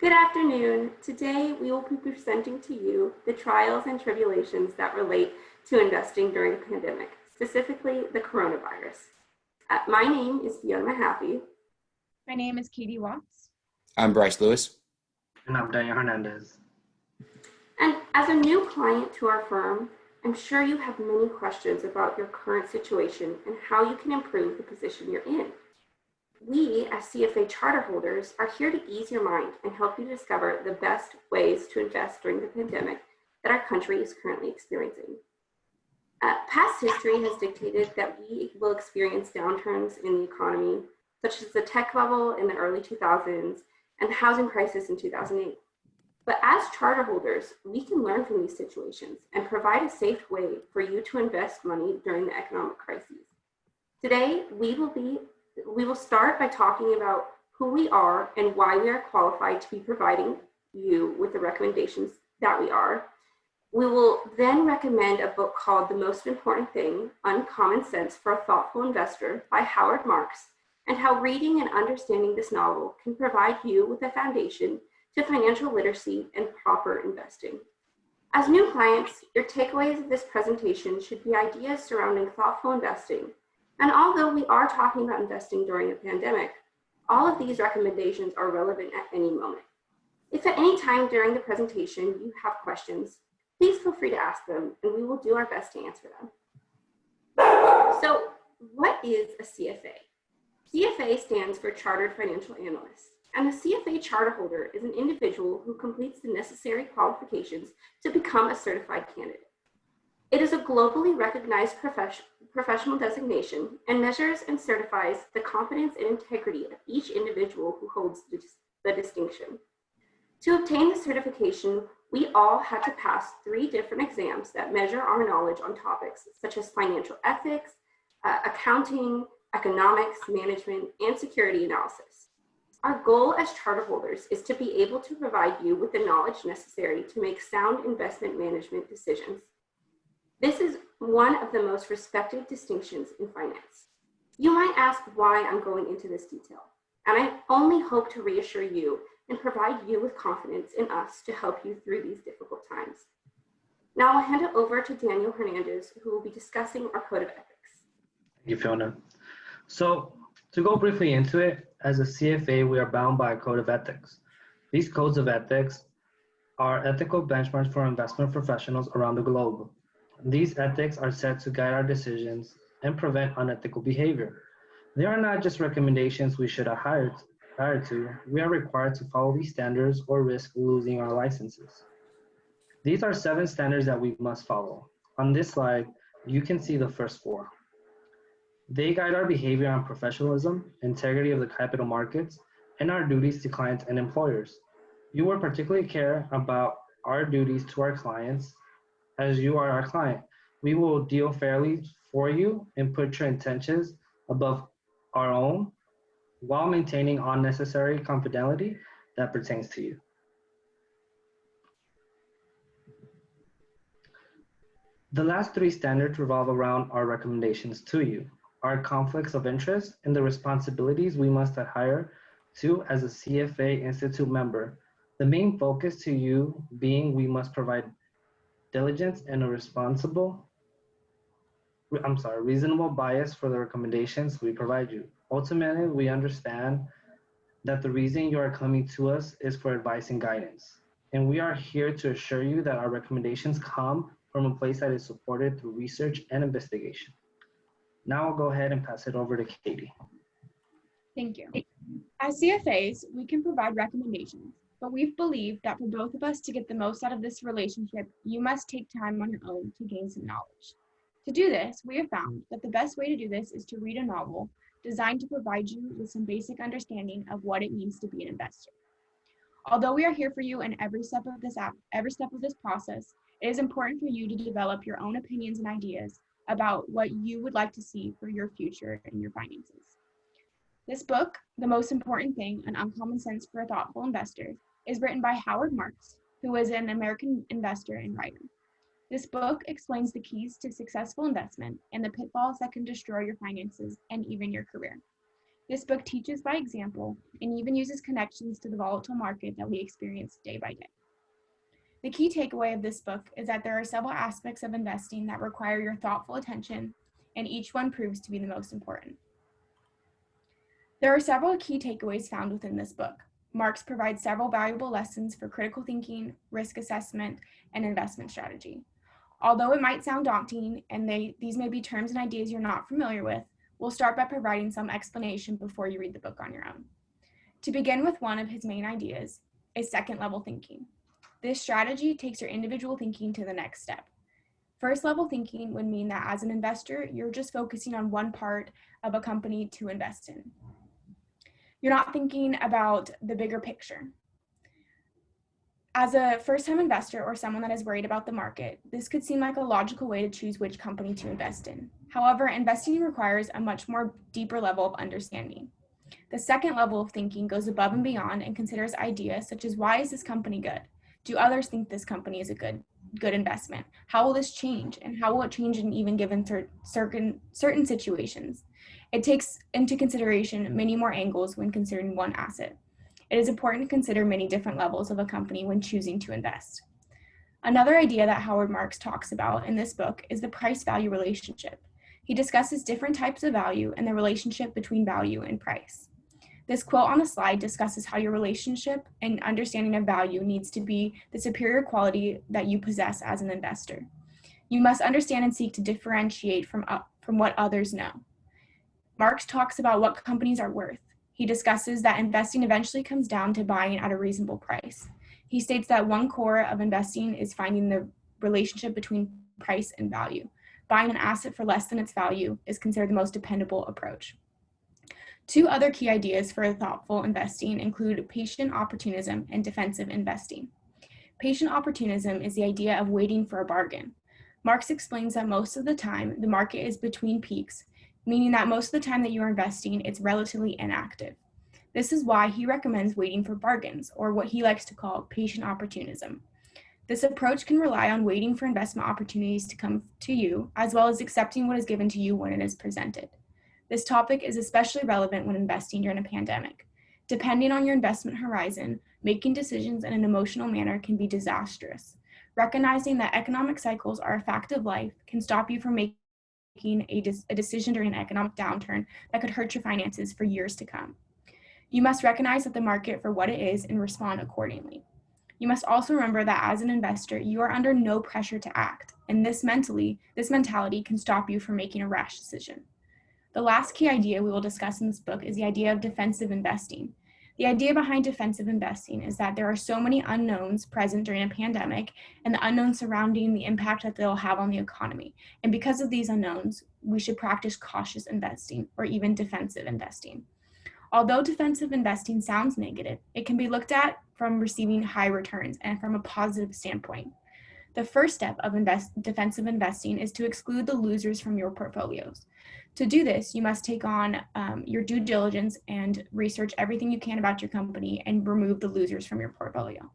Good afternoon. Today we will be presenting to you the trials and tribulations that relate to investing during a pandemic, specifically the coronavirus. My name is Fionna Mahaffey. My name is Katie Watts. I'm Bryce Lewis. And I'm Hernandez. And as a new client to our firm, I'm sure you have many questions about your current situation and how you can improve the position you're in. We, as CFA charter holders, are here to ease your mind and help you discover the best ways to invest during the pandemic that our country is currently experiencing. Past history has dictated that we will experience downturns in the economy, such as the tech bubble in the early 2000s and the housing crisis in 2008. But as charter holders, we can learn from these situations and provide a safe way for you to invest money during the economic crises. Today, we will start by talking about who we are and why we are qualified to be providing you with the recommendations that we are. We will then recommend a book called The Most Important Thing, Uncommon Sense for a Thoughtful Investor by Howard Marks, and how reading and understanding this novel can provide you with a foundation to financial literacy and proper investing. As new clients, your takeaways of this presentation should be ideas surrounding thoughtful investing. And although we are talking about investing during a pandemic, all of these recommendations are relevant at any moment. If at any time during the presentation you have questions, please feel free to ask them and we will do our best to answer them. So what is a CFA? CFA stands for Chartered Financial Analyst, and a CFA charter holder is an individual who completes the necessary qualifications to become a certified candidate. It is a globally recognized professional designation and measures and certifies the competence and integrity of each individual who holds the distinction. To obtain the certification, we all had to pass 3 different exams that measure our knowledge on topics such as financial ethics, accounting, economics, management, and security analysis. Our goal as charter holders is to be able to provide you with the knowledge necessary to make sound investment management decisions. This is one of the most respected distinctions in finance. You might ask why I'm going into this detail, and I only hope to reassure you and provide you with confidence in us to help you through these difficult times. Now I'll hand it over to Daniel Hernandez, who will be discussing our code of ethics. Thank you, Fiona. So to go briefly into it, as a CFA, we are bound by a code of ethics. These codes of ethics are ethical benchmarks for investment professionals around the globe. These ethics are set to guide our decisions and prevent unethical behavior. They are not just recommendations we should adhere to. We are required to follow these standards or risk losing our licenses. These are 7 standards that we must follow. On this slide, you can see the first 4. They guide our behavior on professionalism, integrity of the capital markets, and our duties to clients and employers. You will particularly care about our duties to our clients as you are our client. We will deal fairly for you and put your intentions above our own while maintaining unnecessary confidentiality that pertains to you. The last 3 standards revolve around our recommendations to you, our conflicts of interest, and the responsibilities we must adhere to as a CFA Institute member. The main focus to you being we must provide diligence and a reasonable bias for the recommendations we provide you. Ultimately, we understand that the reason you are coming to us is for advice and guidance. And we are here to assure you that our recommendations come from a place that is supported through research and investigation. Now I'll go ahead and pass it over to Katie. Thank you. As CFAs, we can provide recommendations, but we've believed that for both of us to get the most out of this relationship, you must take time on your own to gain some knowledge. To do this, we have found that the best way to do this is to read a novel designed to provide you with some basic understanding of what it means to be an investor. Although we are here for you in every step of this process, it is important for you to develop your own opinions and ideas about what you would like to see for your future and your finances. This book, The Most Important Thing, An Uncommon Sense for a Thoughtful Investor, is written by Howard Marks, who is an American investor and writer. This book explains the keys to successful investment and the pitfalls that can destroy your finances and even your career. This book teaches by example and even uses connections to the volatile market that we experience day by day. The key takeaway of this book is that there are several aspects of investing that require your thoughtful attention, and each one proves to be the most important. There are several key takeaways found within this book. Marx provides several valuable lessons for critical thinking, risk assessment, and investment strategy. Although it might sound daunting and these may be terms and ideas you're not familiar with, we'll start by providing some explanation before you read the book on your own. To begin with, one of his main ideas is second level thinking. This strategy takes your individual thinking to the next step. First level thinking would mean that as an investor, you're just focusing on one part of a company to invest in. You're not thinking about the bigger picture. As a first-time investor or someone that is worried about the market, this could seem like a logical way to choose which company to invest in. However, investing requires a much more deeper level of understanding. The second level of thinking goes above and beyond and considers ideas such as, why is this company good? Do others think this company is a good investment? How will this change? And how will it change in even given certain situations? It takes into consideration many more angles when considering one asset. It is important to consider many different levels of a company when choosing to invest. Another idea that Howard Marks talks about in this book is the price-value relationship. He discusses different types of value and the relationship between value and price. This quote on the slide discusses how your relationship and understanding of value needs to be the superior quality that you possess as an investor. You must understand and seek to differentiate from what others know. Marx talks about what companies are worth. He discusses that investing eventually comes down to buying at a reasonable price. He states that one core of investing is finding the relationship between price and value. Buying an asset for less than its value is considered the most dependable approach. Two other key ideas for thoughtful investing include patient opportunism and defensive investing. Patient opportunism is the idea of waiting for a bargain. Marx explains that most of the time, the market is between peaks, meaning that most of the time that you are investing, it's relatively inactive. This is why he recommends waiting for bargains, or what he likes to call patient opportunism. This approach can rely on waiting for investment opportunities to come to you, as well as accepting what is given to you when it is presented. This topic is especially relevant when investing during a pandemic. Depending on your investment horizon, making decisions in an emotional manner can be disastrous. Recognizing that economic cycles are a fact of life can stop you from making a decision during an economic downturn that could hurt your finances for years to come. You must recognize that the market for what it is and respond accordingly. You must also remember that as an investor, you are under no pressure to act, and this mentality can stop you from making a rash decision. The last key idea we will discuss in this book is the idea of defensive investing. The idea behind defensive investing is that there are so many unknowns present during a pandemic and the unknowns surrounding the impact that they'll have on the economy. And because of these unknowns, we should practice cautious investing or even defensive investing. Although defensive investing sounds negative, it can be looked at from receiving high returns and from a positive standpoint. The first step of defensive investing is to exclude the losers from your portfolios. To do this, you must take on your due diligence and research everything you can about your company and remove the losers from your portfolio.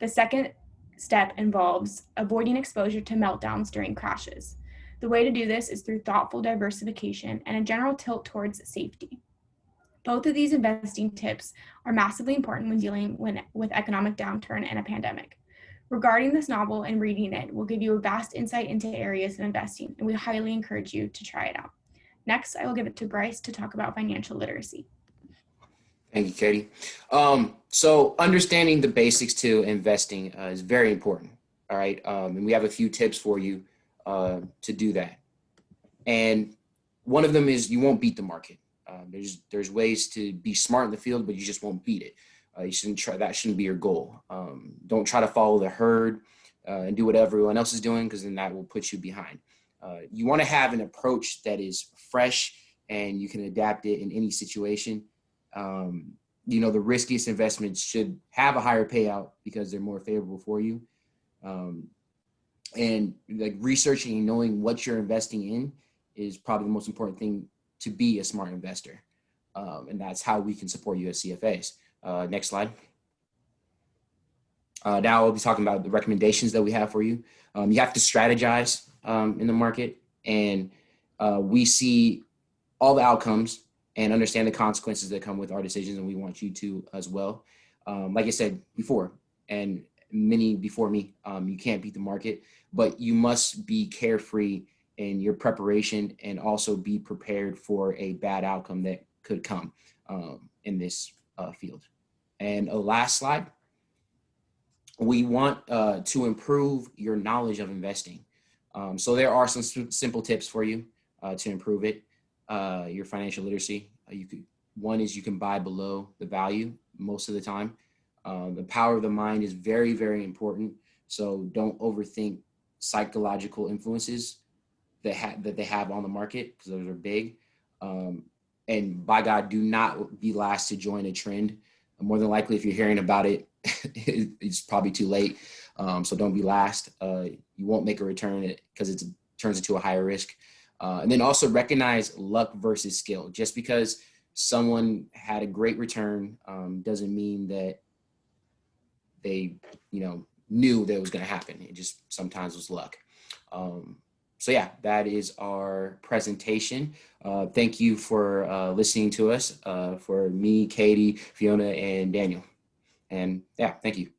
The second step involves avoiding exposure to meltdowns during crashes. The way to do this is through thoughtful diversification and a general tilt towards safety. Both of these investing tips are massively important when dealing with economic downturn and a pandemic. Regarding this novel and reading it will give you a vast insight into areas of investing, and we highly encourage you to try it out. Next, I will give it to Bryce to talk about financial literacy. Thank you, Katie. So understanding the basics to investing is very important, all right? And we have a few tips for you to do that. And one of them is you won't beat the market. There's ways to be smart in the field, but you just won't beat it. You shouldn't try. That shouldn't be your goal. Don't try to follow the herd and do what everyone else is doing, because then that will put you behind. You want to have an approach that is fresh and you can adapt it in any situation. The riskiest investments should have a higher payout because they're more favorable for you. And like researching and knowing what you're investing in is probably the most important thing to be a smart investor. And that's how we can support you as CFAs. Next slide. Now I'll be talking about the recommendations that we have for you. You have to strategize in the market, and we see all the outcomes and understand the consequences that come with our decisions. And we want you to as well. Like I said before, and many before me, you can't beat the market, but you must be carefree in your preparation and also be prepared for a bad outcome that could come in this field. And a last slide. We want to improve your knowledge of investing. So there are some simple tips for you to improve it. Your financial literacy. One is you can buy below the value most of the time. The power of the mind is very, very important. So don't overthink psychological influences that they have on the market, because those are big. And by God, do not be last to join a trend. More than likely, if you're hearing about it, it's probably too late. So don't be last. You won't make a return because it turns into a higher risk. And then also recognize luck versus skill. Just because someone had a great return doesn't mean that they, knew that it was going to happen. It just sometimes was luck. So yeah, that is our presentation. Thank you for listening to us, for me, Katie, Fiona, and Daniel. And yeah, thank you.